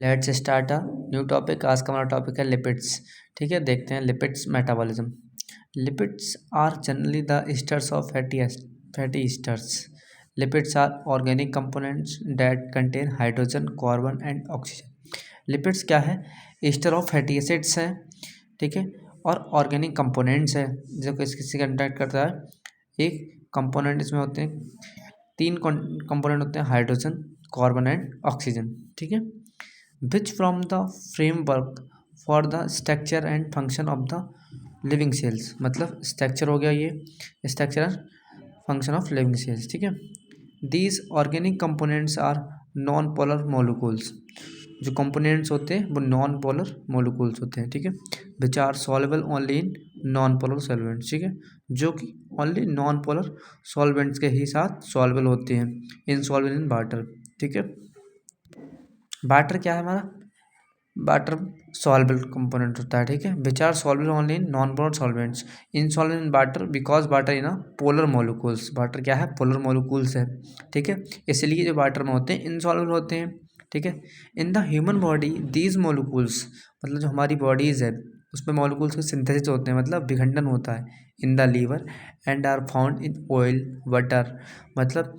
Let's start a new topic. आज का हमारा टॉपिक है लिपिड्स। ठीक है, देखते हैं lipids metabolism. Lipids are generally the esters of fatty esters. Lipids are organic components that contain hydrogen, carbon and oxygen. Lipids क्या है? ईस्टर ऑफ फैटी एसिड्स है। ठीक है, और ऑर्गेनिक कंपोनेंट्स है जो किसी कंटेक्ट करता है। एक कंपोनेंट इसमें होते हैं, तीन कंपोनेंट होते हैं, हाइड्रोजन, कार्बन एंड ऑक्सीजन। ठीक है, which from the framework for the structure and function of the living cells। मतलब स्ट्रक्चर हो गया ये, structure function of living cells. ठीक है, these organic components are non polar molecules. जो कंपोनेंट्स होते हैं वो नॉन पोलर मोलिकूल्स होते हैं। ठीक है, which are soluble only in non polar solvents. ठीक है, जो कि ओनली नॉन पोलर सॉल्वेंट्स के ही साथ सॉल्युबल होते हैं, इनसॉल्युबल इन वाटर। ठीक है, वाटर क्या है हमारा? वाटर सॉल्युबल कंपोनेंट होता है। ठीक है, which are soluble only in non polar solvents, insoluble in water because water in a polar molecules. Water क्या है? पोलर मोलिकूल्स है। ठीक है, इसलिए जो वाटर में होते हैं इनसॉल्युबल होते हैं। ठीक है, in the human body these मोलिकूल्स, मतलब जो हमारी बॉडीज़ है उसमें मोलिकूल्स के सिंथेसिस होते हैं, मतलब विखंडन होता है in the liver and are found in oil, butter. मतलब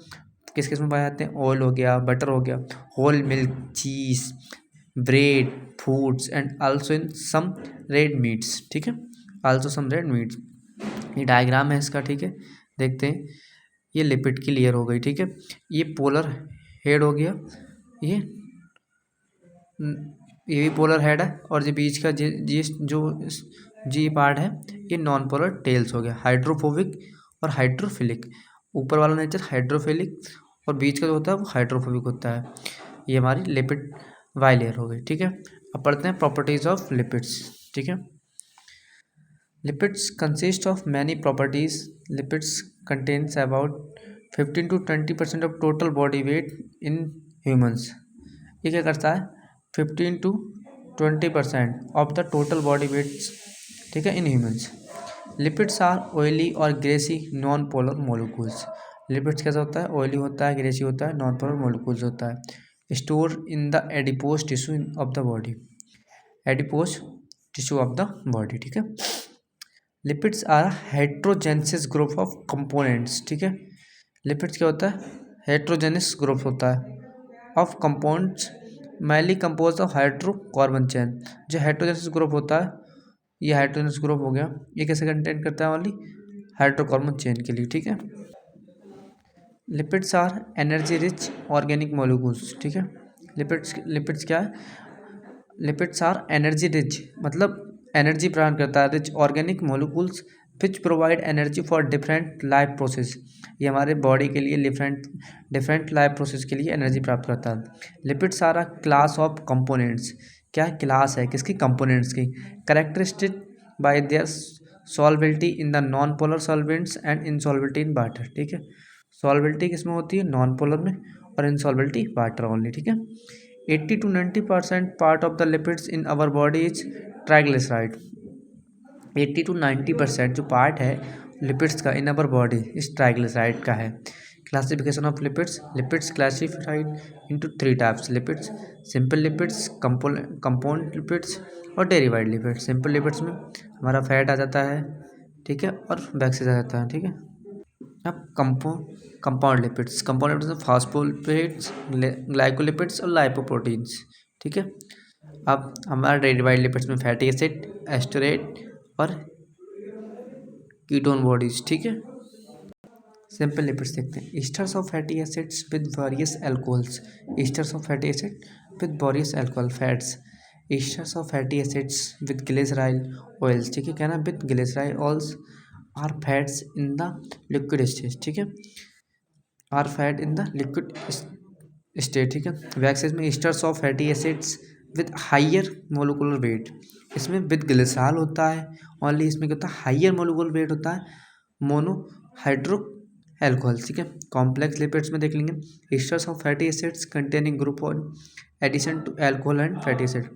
किस किस में पाए जाते हैं? ऑयल हो गया, बटर हो गया, whole milk, cheese, bread, foods and also in some red meats. ठीक है, आल्सो सम रेड मीट्स। ये डायग्राम है इसका। ठीक है, देखते हैं। ये लिपिड की लेयर हो गई। ठीक है, ये पोलर हेड हो गया, ये ये भी पोलर हेड है, और जो बीच का जी पार्ट है ये नॉन पोलर टेल्स हो गया, हाइड्रोफोबिक और हाइड्रोफिलिक। ऊपर वाला नेचर हाइड्रोफिलिक और बीच का जो होता है वो हाइड्रोफोबिक होता है। ये हमारी लिपिड वाई लेयर हो गई। ठीक है, अब पढ़ते हैं प्रॉपर्टीज ऑफ लिपिड्स। ठीक है, lipids consist of many properties. Lipids contains about 15 to 20% of total body weight in humans. ये क्या करता है? 15 to 20% of the total body weights. ठीक है, in humans. Lipids are oily और greasy non polar molecules. Lipids कैसा होता है? ऑयली होता है, ग्रेसी होता है, नॉन पोलर मोलिकूल्स होता है। Store in the adipose tissue of the body, adipose tissue of the body. ठीक है, lipids are heterogenesis group of components. ठीक है, लिपिड्स क्या होता है? हेट्रोजेनिस ग्रुप होता है of compounds mainly compose of hydrocarbon chain. जो हेट्रोजेनिस ग्रुप होता है, ये हाइड्रोजनस ग्रुप हो गया, ये कैसे कंटेंट करता है? ओनली हाइड्रोकार्बन चेन के लिए। ठीक है, lipids are energy rich organic molecules. ठीक है, लिपिड्स क्या है? लिपिड्स आर एनर्जी रिच, मतलब एनर्जी प्रदान करता है, rich organic molecules which provide energy for different life process. ये हमारे बॉडी के लिए डिफरेंट लाइफ प्रोसेस के लिए एनर्जी प्राप्त करता है। Lipids are a class of components. क्या क्लास है? किसकी? कंपोनेंट्स की। Characteristic by their solubility in the non polar solvents and insolubility in water. ठीक है, सॉल्बिलिटी किसमें होती है? नॉन पोलर में, और इनसॉल्बिलिटी वाटर ओनली। ठीक है, 80 to 90% part of the lipids in our body is triglyceride. 80 to 90% जो पार्ट है लिपिड्स का इन अवर बॉडी इस ट्राइग्लिसराइड का है। Classification of lipids. Lipids classified into 3 types. Lipids, simple lipids, compound lipids और डेरिवाइड लिपिड्स। सिंपल लिपिड्स में हमारा fat आ जाता है, ठीक है, और वैक्सेस आ जाता है। ठीक है, अब कंपाउंड लिपिड्स। कंपाउंड लिपिड्स में फॉस्फोलिपिड्स, ग्लाइकोलिपिड्स और लाइपोप्रोटीन्स। ठीक है, अब हमारा डेरिवाइड लिपिड्स में फैटी एसिड, एस्टरेट और कीटोन बॉडीज। ठीक है, सिंपल लिपिड्स देखते हैं। Esters of fatty acids with various alcohols. Esters of fatty acid with various alcohol fats. Esters of fatty acids with glyceryl oils. ठीक है, क्या ना? With glyceryl oils are fats in the liquid stage. ठीक है, are fat in the liquid state. ठीक है, waxes में esters of fatty acids with higher molecular weight. इसमें विद ग्लिसरॉल होता है ओनली। इसमें क्या होता है? हाइयर मोलिकुलर वेट होता है, मोनो हाइड्रो एल्कोहल। ठीक है, कॉम्प्लेक्स लिपिड्स में देख लेंगे। Esters of fatty acids containing group on addition to alcohol and fatty acid.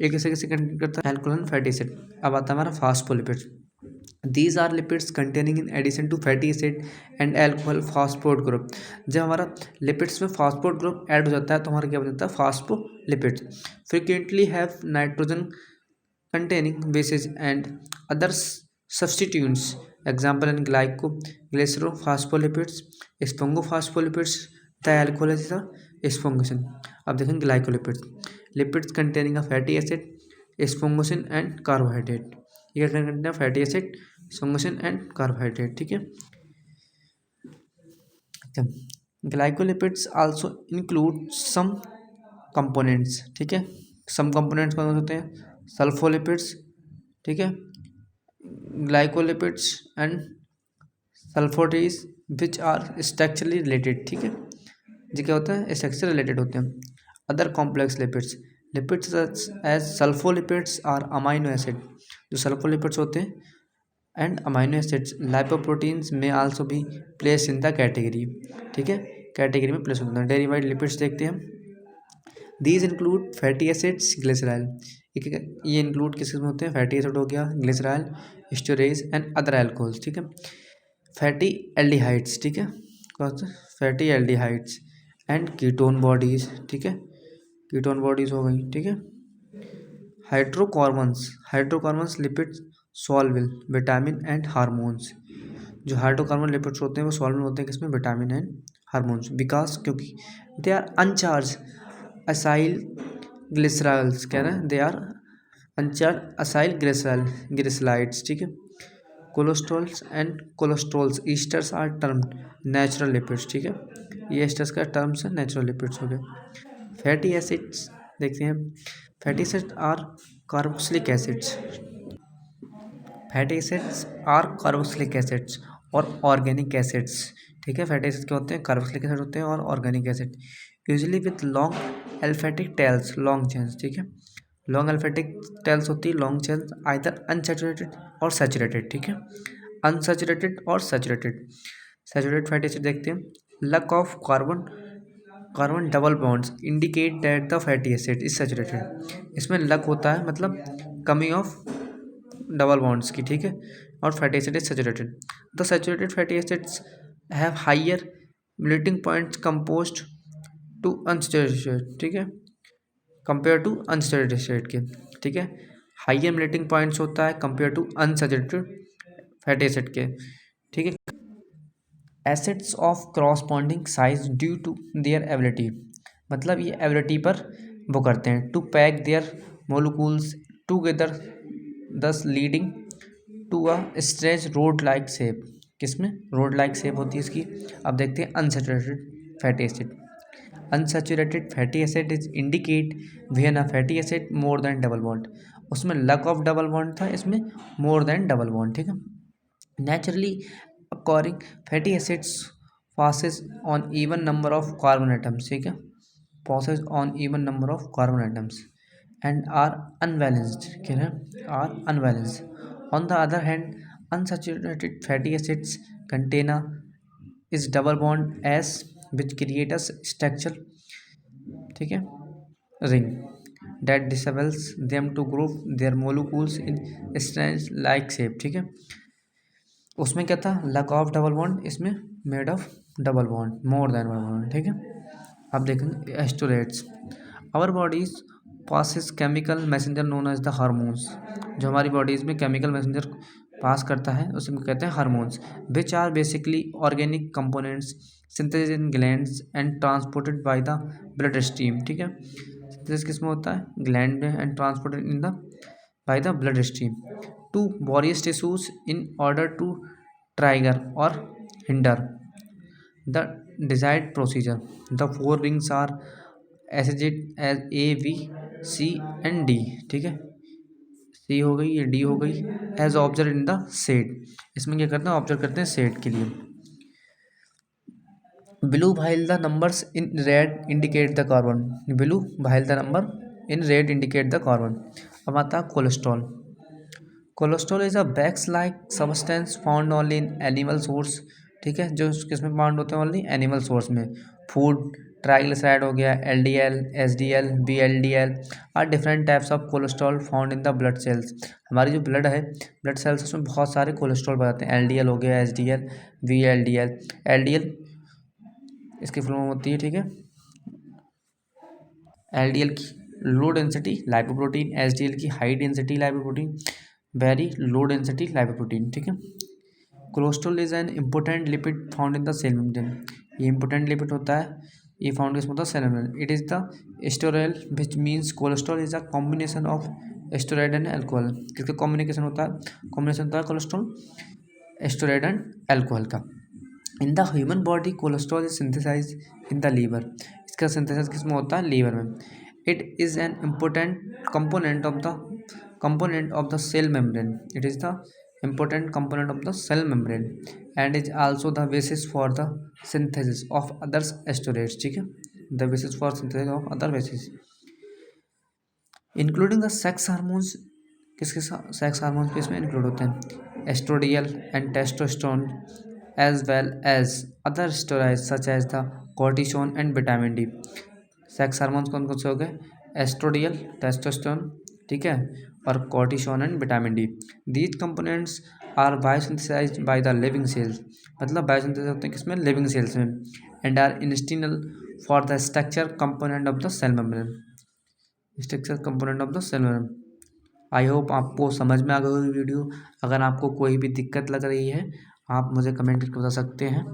एक कैसे कैसे कंटेन करता है? Alcohol and fatty acid. अब आता है हमारा phospholipids. These are lipids containing in addition to fatty acid and alcohol phosphate group. जब हमारा लिपिड्स में फास्फोड ग्रुप ऐड हो जाता है तो हमारा क्या बन जाता है, phospholipids. Frequently have nitrogen containing bases and other substituents. Example in glycoglycerophospholipids, sphingophospholipids, the alcohol is the sphingosine. अब देखेंगे glycolipids, lipids containing a fatty acid, sphingosine and carbohydrate. ये कंटेंट है fatty acid, sphingosine and carbohydrate, ठीक है। Glycolipids also include some components, ठीक है। सम components कौन होते हैं, सल्फोलिपिड्स, ठीक है, glycolipids and sulfatides which are structurally related, ठीक है। जी क्या होता है, स्ट्रक्चर रिलेटेड होते हैं। Other complex lipids, lipids as sulfolipids are amino acid, जो सल्फोलिपिड्स होते हैं, एंड अमाइनो एसिड्स लाइपोप्रोटीन्स में आल्सो भी प्लेस इन द कैटेगरी, ठीक है, कैटेगरी में प्लेस होता है। डेरिवाइड लिपिड्स देखते हैं, these include fatty acids, glycerol. ये इंक्लूड किस में होते हैं, फैटी एसिड हो गया, glycerol, storage and other alcohols, ठीक है। फैटी एल्डिहाइड्स, ठीक है, कौन सा, fatty aldehydes and ketone bodies, ठीक है, कीटोन बॉडीज हो गई, ठीक है। Hydrocarbons, hydrocarbons lipids soluble vitamin and hormones. जो हाइड्रोकार्बन लिपिड्स होते हैं वो सॉल्युबल होते हैं किसमें, विटामिन एंड हार्मोन्स, बिकॉज क्योंकि they are uncharged acyl glycerols, कह रहे हैं they are uncharged acyl glycerides, ठीक है। Cholesterols and cholesterols esters are termed natural lipids, ठीक है, ये ईस्टर्स का टर्म्स है, नेचुरल लिपिड्स हो गए। फैटी एसिड्स देखते हैं, fatty acids are carboxylic acids, fatty acids are carboxylic acids और ऑर्गेनिक एसिड्स, ठीक है। फैटी एसिड क्या होते हैं, कार्बोक्सिलिक एसिड होते हैं और organic acid, usually with long aliphatic tails, long chains, ठीक है। लॉन्ग एल्फेटिक टेल्स होती है, लॉन्ग चेन्स, आइदर अनसैचुरेटेड और सैचुरेटेड, ठीक है, अनसैचुरेटेड और सैचुरेटेड। सैचुरेटेड फैटी एसिड देखते हैं, luck of carbon carbon double bonds indicate that the fatty acid is saturated. इसमें लक होता है मतलब कमी ऑफ डबल बॉन्ड्स की, ठीक है, और fatty acid is saturated. The saturated fatty acids have higher melting points composed to unsaturated, ठीक है, कंपेयर टू अनसैचुरेटेड के, ठीक है। हायर मेल्टिंग पॉइंट्स होता है compare to unsaturated fatty acid के, ठीक है। Acids of corresponding size due to their ability, मतलब ये एबिलिटी पर वो करते हैं, to pack their molecules together, thus leading to a stretch rod like shape. किसमें रोड लाइक शेप होती है इसकी। अब देखते हैं unsaturated fatty acid. Unsaturated fatty acid is indicate when a fatty acid more than double bond, उसमें lack of double bond था, इसमें मोर देन डबल बॉन्ड, ठीक है। Naturally occurring fatty acids passes on even number of carbon atoms, ठीक है, passes on even number of carbon atoms and are unbalanced, क्या है, are unbalanced. On the other hand, unsaturated fatty acids contain a is double bond as which create a structure, ठीक है, ring that disables them to group their molecules in strange like shape, ठीक है। उसमें क्या था, lack of double bond, इसमें made of double bond, more than double bond, ठीक है। अब देखेंगे steroids, our bodies possess chemical messenger known as the hormones, जो हमारी बॉडीज़ में केमिकल मैसेंजर पास करता है उसे कहते हैं hormones, which are basically organic components synthesis in glands and transported by the blood stream, ठीक है। सिंथेसिस किस में होता है, ग्लैंड में, and transported in the by the blood stream to various tissues in order to trigger or hinder the desired procedure. The four rings are associated as A, B, C and D, ठीक है, C हो गई, ये D हो गई, as observed in the shade, इसमें क्या करते हैं, ऑब्जर्व करते हैं शेड के लिए। Blue while the numbers in red indicate the carbon, blue while the number in red indicate the carbon। अब आता है cholesterol. Cholesterol is a wax like substance found only in animal source, ठीक है, जो किसमें found होते हैं, only animal source में, फूड, ट्राइग्लिसराइड हो गया, LDL, SDL, VLDL are different types of cholesterol found in the blood cells. हमारी जो ब्लड है, ब्लड सेल्स, उसमें बहुत सारे कोलेस्ट्रॉल बताते हैं। LDL हो गया, SDL, VLDL। LDL इसकी फुल फॉर्म होती है, ठीक है, LDL की लो डेंसिटी लाइपोप्रोटीन, SDL की high density lipoprotein, very low density lipoprotein, ठीक है। Cholesterol is an important lipid found in the cell membrane. ये इंपॉर्टेंट लिपिड होता है, ये फाउंड किसमें होता है? Cell membrane. It is the sterol which means cholesterol is a combination of steroid and alcohol. किसका कॉम्बिनेशन होता है? कॉम्बिनेशन होता है कोलेस्ट्रॉल, स्टेरॉयड एंड अल्कोहल का। In the human body cholesterol is synthesize in the liver. इसका synthesize किसमें होता है? लीवर में। It is an important component of the cell membrane. It is the important component of the cell membrane and is also the basis for the synthesis of other steroids, ठीक है, the basis for synthesis of other bases including the sex hormones। किसके sex hormones भी इसमें include होते हैं? Estradiol and testosterone as well as other steroids such as the cortisone and vitamin D. Sex hormones कौन कौन से हो गए? एस्ट्रोडियल, टेस्टोस्टेरोन, ठीक है, और cortisone and vitamin D. These components are biosynthesized by the living cells. मतलब बायोसिंथेसाइज होते हैं किसमें? लिविंग सेल्स में। एंड आर इंस्टिनल for the structure component of the cell membrane. Structure component of the cell membrane. I hope आपको समझ में आ गई होगी वीडियो। अगर आपको कोई भी दिक्कत लग रही है, आप मुझे कमेंट करके बता सकते हैं।